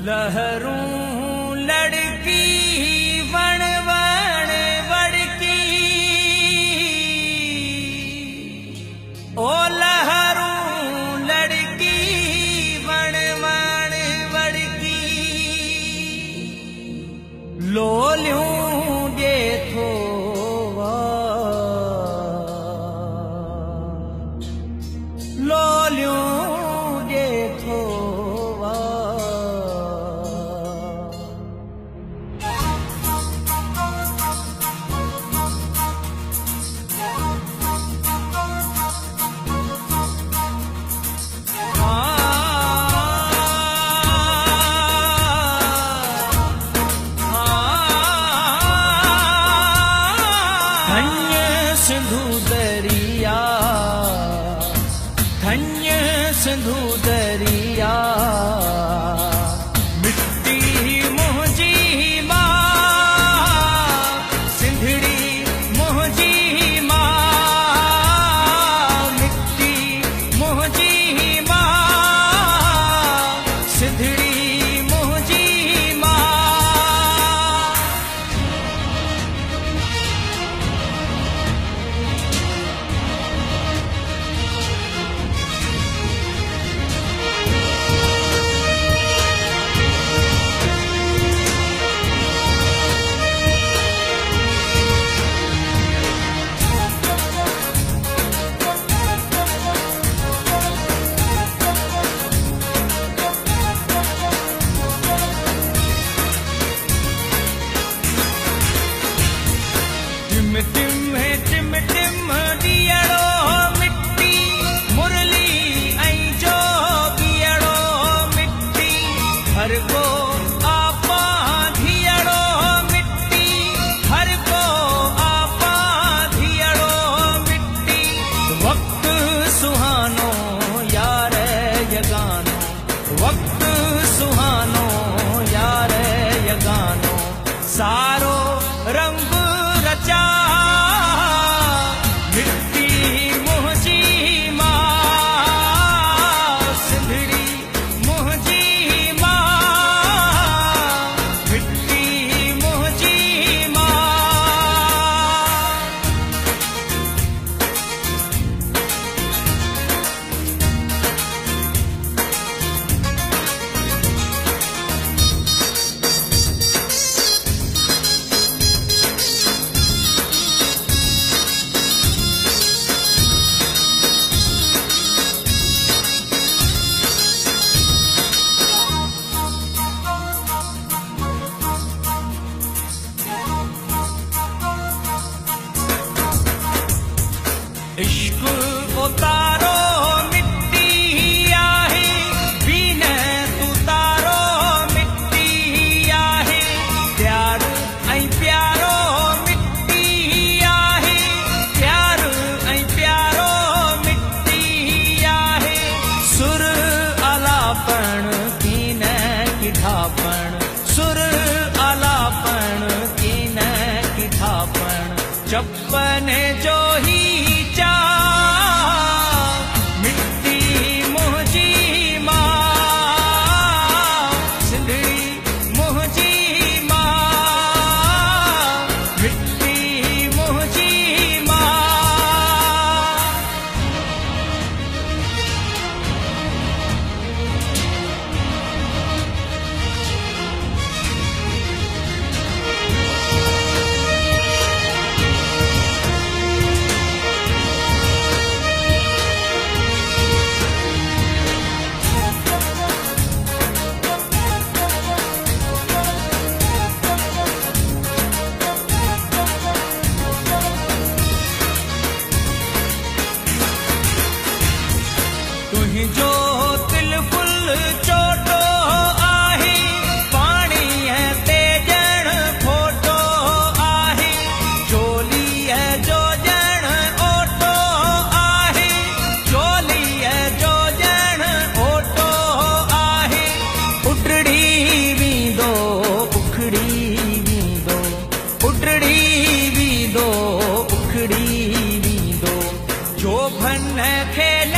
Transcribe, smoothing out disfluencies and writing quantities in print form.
लहरूं लड़की वण वण वड़की, ओ लहरूं लड़की वण वण वड़की, लोलियूं जे थो लोलियूं जे थो सिंधु दरिया, धन्य सिंधु दरिया, मिट्टी मुंहिंजी मां, सिंधड़ी मुंहिंजी मां, मिट्टी मुंहिंजी मां, सिंधड़ी मुंहिंजी मां। टिम टिम दियड़ो मिट्टी, मुरली ऐं जो गियड़ो मिट्टी, हर को आपा धियड़ो मिट्टी, हर को आपा धियड़ो मिट्टी। वक्त सुहानो यार यगानो, वक्त सुहानो यार यगानो, सारो रंग रचा मिट्टी मुंहिंजी मां, सिंधड़ी मुंहिंजी मां, मिट्टी मुंहिंजी मां। इश्क उतारो मिट्टी आहे, बीन उतारो मिट्टी आहे, प्यार ऐं प्यारो मिट्टी आहे, प्यार ऐं प्यारो मिट्टी आहे, सुर आलापण कीन किठापण, सुर आलापण कीन किठापण, चप्पन जो ही मिट्टी मुंहिंजी मां, सिंधड़ी मुंहिंजी मां, मिट्टी मुंहिंजी मां। तुंहिंजो दिल फुल चोटो आहे, पाणीअ ते ॼण फोटो आहे, चोलीअ जो ॼण ओटो आहे, चोलीअ जो ॼण ओटो आहे, उटड़ी वेंदो उखड़ी वेंदो, उटड़ी वेंदो उखड़ी वेंदो, जो भन खेल